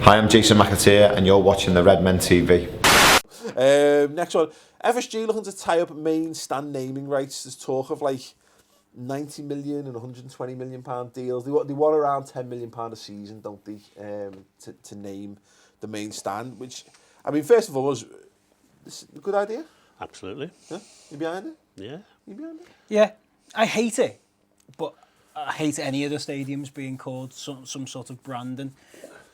Hi, I'm Jason McAteer and you're watching the Redmen TV. Next one. FSG looking to tie up main stand naming rights. There's talk of like 90 million and 120 million pound deals. They want around 10 million pound a season, don't they? To name the main stand, which, I mean, first of all, was this a good idea? Absolutely. Yeah? You behind it? Yeah. You behind it? Yeah, I hate it, but I hate any of the stadiums being called some sort of branding,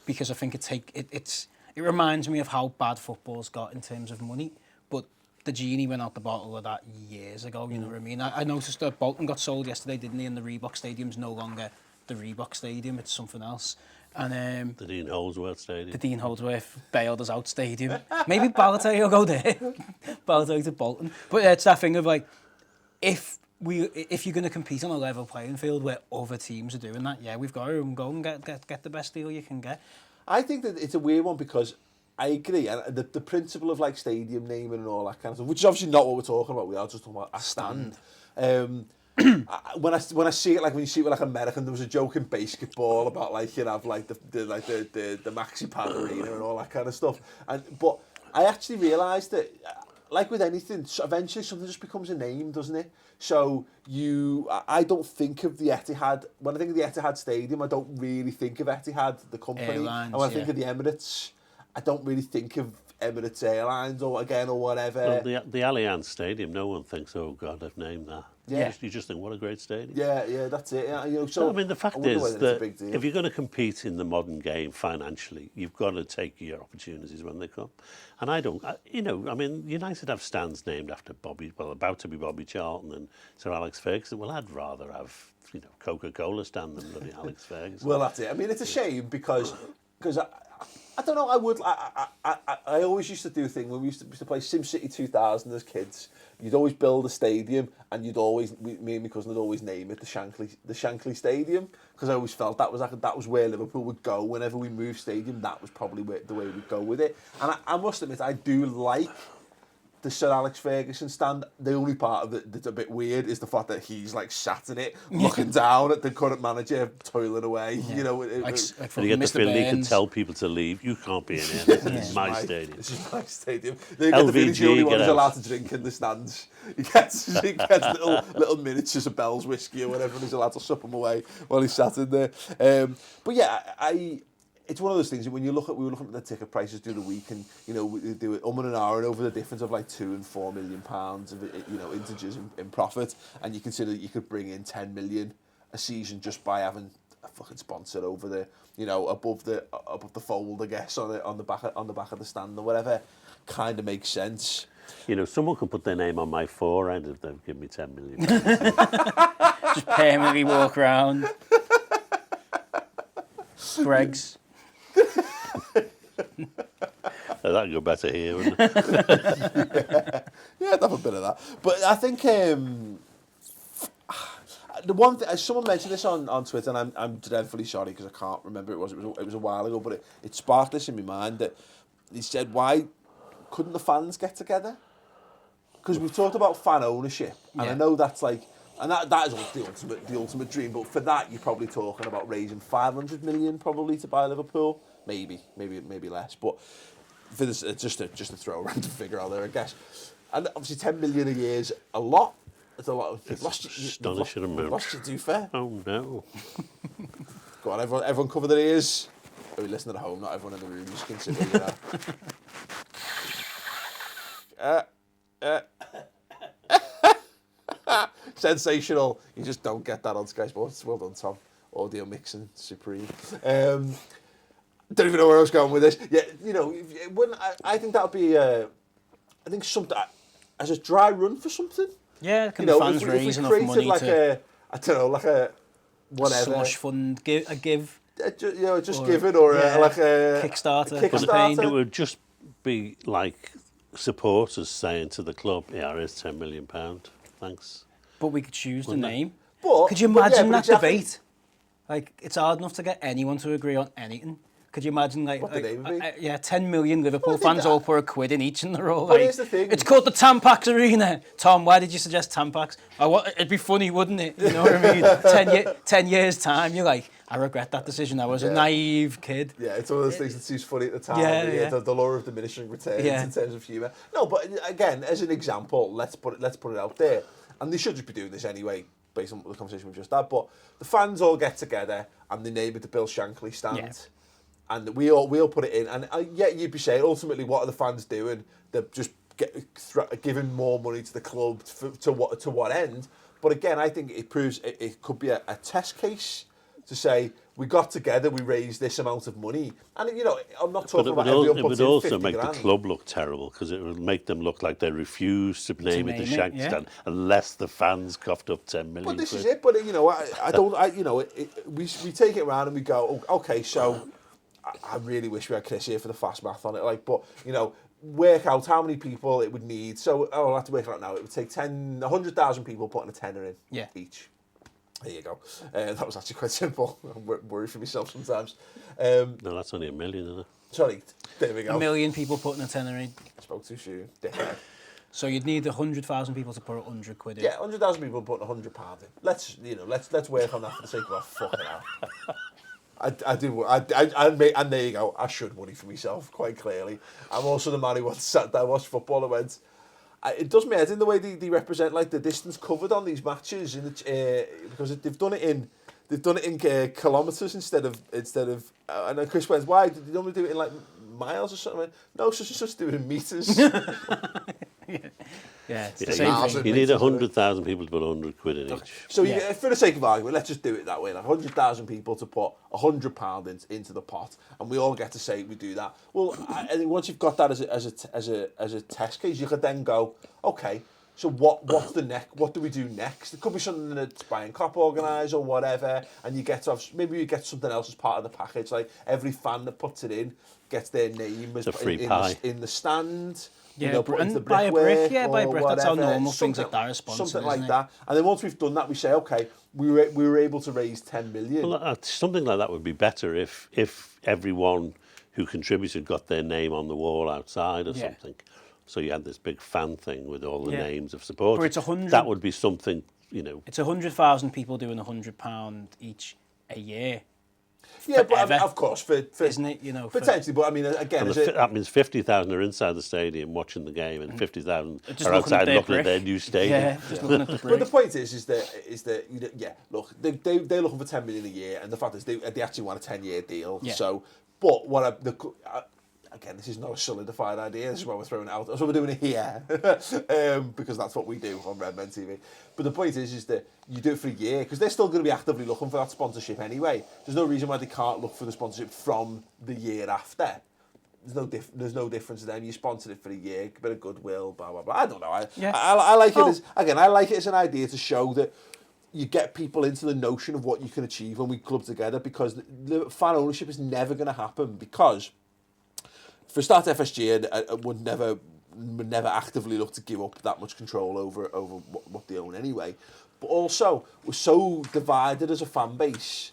because I think it reminds me of how bad football's got in terms of money. But the genie went out the bottle of that years ago. You know what I mean? I noticed that Bolton got sold yesterday, didn't he? And the Reebok Stadium's no longer the Reebok Stadium; it's something else. And the Dean Holdsworth Stadium. The Dean Holdsworth bailed us out stadium. Maybe Balotelli will go there. Balotelli to Bolton. But it's that thing of like, if you're going to compete on a level playing field where other teams are doing that, yeah, we've got to go and get the best deal you can get. I think that it's a weird one because I agree, and the principle of like stadium naming and all that kind of stuff, which is obviously not what we're talking about. We are just talking about a stand. When I see it, like when you see it with like American, there was a joke in basketball about like you'd have like the maxi pad arena and all that kind of stuff. But I actually realised that, like with anything, eventually something just becomes a name, doesn't it? So I don't think of the Etihad. When I think of the Etihad Stadium, I don't really think of Etihad, the company. Airlines, and when I think of the Emirates, I don't really think of Emirates Airlines or whatever. Well, the Allianz Stadium, no one thinks, oh God, I've named that. Yeah. You just think, what a great stadium. Yeah, that's it. Yeah, so I mean, the fact is that if you're going to compete in the modern game financially, you've got to take your opportunities when they come. And I mean, United have stands named after about to be Bobby Charlton and Sir Alex Ferguson. Well, I'd rather have, Coca-Cola stand than bloody Alex Ferguson. Well, that's it. I mean, it's a shame because I don't know. I always used to do a thing when we used to play SimCity 2000 as kids. You'd always build a stadium, and me and my cousin would always name it the Shankly Stadium, because I always felt that was where Liverpool would go whenever we moved stadium. That was probably the way we'd go with it. And I must admit, I do like the Sir Alex Ferguson stand. The only part of it that's a bit weird is the fact that he's like sat in it, looking down at the current manager toiling away. Yeah. You know, and you get the feeling he can tell people to leave. You can't be in here. This is my stadium. This is my stadium. They get the feeling he's the only one who's allowed to drink in the stands. He gets little miniatures of Bell's whiskey or whatever, and he's allowed to sup them away while he's sat in there. But yeah, it's one of those things when we were looking at the ticket prices through the week, and we do it and ahhing over the difference of like £2 and £4 million of integers in profit, and you consider that you could bring in 10 million a season just by having a fucking sponsor over the above the fold, I guess, on the back of the stand or whatever. Kind of makes sense. Someone could put their name on my forehead if they've given me 10 million. Just permanently walk around. Greg's. That'd go better here, wouldn't it? Yeah, I'd have a bit of that. But I think the one thing, someone mentioned this on Twitter, and I'm dreadfully sorry because I can't remember it was a while ago, but it sparked this in my mind that he said, why couldn't the fans get together? Because we've talked about fan ownership, and I know that's like, and that is the ultimate dream. But for that, you're probably talking about raising 500 million probably to buy Liverpool, maybe less. But for this, just to throw a random figure out there, I guess. And obviously, 10 million a year is a lot. It's a lot. It's astonishing amount. Lost you, do fair. Oh no! Go on, everyone cover their ears. Are we listening at home? Not everyone in the room. Just consider sensational. You just don't get that on Sky Sports. Well done, Tom. Audio mixing supreme. Don't even know where I was going with this. Yeah, I think that would be. I think something as a dry run for something. Yeah, can the fans raise enough money like to? I don't know, like a whatever Slush fund, give. Just give it, or like a Kickstarter campaign. It would just be like supporters saying to the club, "Yeah, here's £10 million. Thanks." But we could choose the name. But could you imagine that debate? Like, it's hard enough to get anyone to agree on anything. Could you imagine, what the name would be? 10 million Liverpool fans all put a quid in each, and they're all like, here's the thing. It's called the Tampax Arena. Tom, why did you suggest Tampax? It'd be funny, wouldn't it? You know what I mean? 10 years' time, you're like, I regret that decision. I was a naive kid. Yeah, it's one of those things that seems funny at the time. The law of diminishing returns in terms of humour. No, but again, as an example, let's put it out there. And they should just be doing this anyway, based on the conversation we've just had. But the fans all get together and they name it the Bill Shankly stand. Yeah. And we'll put it in. And you'd be saying, ultimately, what are the fans doing? They're just giving more money to the club to what end? But again, I think it proves it could be a test case to say, we got together, we raised this amount of money. And, I'm not talking about everyone it would also make the club look terrible, because it would make them look like they refuse to name it the Shankly stand unless the fans coughed up 10 million. But this is it. But, we take it around and we go, okay, so I really wish we had Chris here for the fast math on it. But, work out how many people it would need. So, I'll have to work it out now. It would take 100,000 people putting a tenner in each. There you go. That was actually quite simple. I'm worried for myself sometimes. No, that's only 1 million, isn't it? Sorry, there we go. 1 million people putting a tenner in. Spoke too soon. Dickhead. So you'd need 100,000 people to put 100 quid in. Yeah, 100,000 people putting £100 in. Let's work on that for the sake of our fucking hell. I do. And there you go. I should worry for myself, quite clearly. I'm also the man who once sat down, watched football and went, it does me head in the way they represent like the distance covered on these matches because they've done it in kilometres instead of and then Chris went, why did they normally do it in like miles or something? I went, no, just do it in metres. It's the same thing. You need 100,000 people to put 100 quid in each. So for the sake of argument, let's just do it that way. Like 100,000 people to put £100 into the pot, and we all get to say we do that. Well, I think once you've got that as a test case, you could then go, okay, so what's the next? What do we do next? It could be something that Brian Klopp organise or whatever, and you get maybe you get something else as part of the package. Like every fan that puts it in gets their name as in the stand. Yeah, and buy a brick. Yeah, buy a brick. That's how normal things like that are sponsored. Something like that. And then once we've done that, we say, okay, we were able to raise 10 million. Well, something like that would be better if everyone who contributed got their name on the wall outside or something. So you had this big fan thing with all the names of supporters. But it's 100. That would be something, It's 100,000 people doing £100 each a year. Yeah, but of course, for isn't it? Potentially, but I mean, again, that means 50,000 are inside the stadium watching the game, and 50,000 are outside looking at their new stadium. Yeah, just looking at the brick. But the point is that look, they're looking for 10 million a year, and the fact is they actually want a 10-year deal. Yeah. So, but again, this is not a solidified idea. This is why we're throwing it out. That's why we're doing it here, because that's what we do on Redmen TV. But the point is that you do it for a year, because they're still going to be actively looking for that sponsorship anyway. There's no reason why they can't look for the sponsorship from the year after. There's no difference to them. You sponsored it for a year, a bit of goodwill, blah blah blah. I don't know. I like it I like it as an idea to show that you get people into the notion of what you can achieve when we club together, because the fan ownership is never going to happen, because for a start, FSG would never actively look to give up that much control over what they own anyway. But also, we're so divided as a fan base,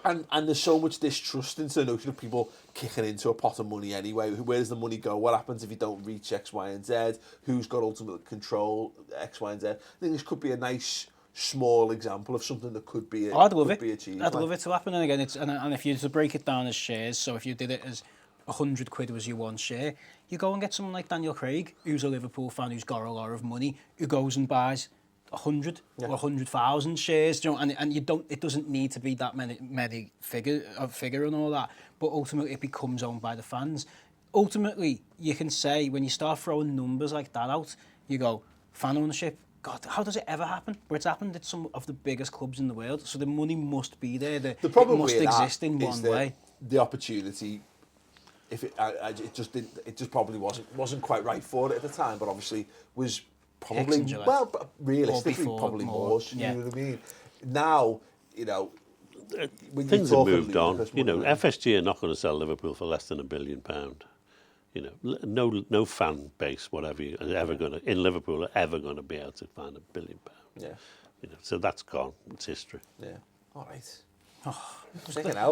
and there's so much distrust into the notion of people kicking into a pot of money anyway. Where does the money go? What happens if you don't reach X, Y, and Z? Who's got ultimate control X, Y, and Z? I think this could be a nice small example of something that could be achieved. I'd love it to happen. And again, and if you were to break it down as shares, so if you did it as 100 quid was your one share, you go and get someone like Daniel Craig, who's a Liverpool fan, who's got a lot of money, who goes and buys 100 or 100,000 shares, and you don't. It doesn't need to be that many figure and all that, but ultimately it becomes owned by the fans. Ultimately, you can say, when you start throwing numbers like that out, you go, fan ownership, God, how does it ever happen? But it's happened at some of the biggest clubs in the world, so the money must be there. The problem must exist in one way. The opportunity, if it just probably wasn't quite right for it at the time, but obviously was probably, well, realistically probably was. You know what I mean? Now, when things have moved on. FSG are not going to sell Liverpool for less than £1 billion. No fan base, whatever, in Liverpool are ever going to be able to find £1 billion. Yeah. So that's gone. It's history. Yeah. All right.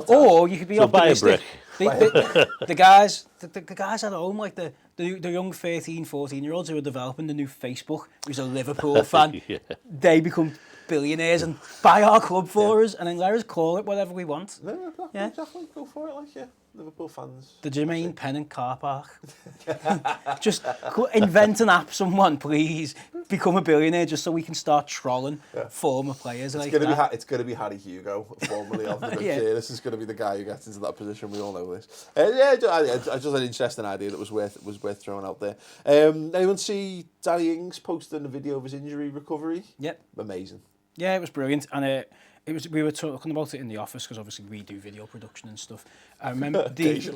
Or you could be optimistic. Buy a brick. The guys at home, like the young 13, 14-year-olds who are developing the new Facebook, who's a Liverpool fan, they become billionaires and buy our club for us, and then let us call it whatever we want. No, exactly. Go for it, like, yeah. Liverpool fans. The Jermaine Pennant car park. Just invent an app, someone, please. Become a billionaire just so we can start trolling former players like that. It's going to be Harry Hugo, formerly of the group. This is going to be the guy who gets into that position. We all know this. Just an interesting idea that was worth throwing out there. Anyone see Danny Ings posting a video of his injury recovery? Yep. Amazing. Yeah, it was brilliant, and we were talking about it in the office because obviously we do video production and stuff. I remember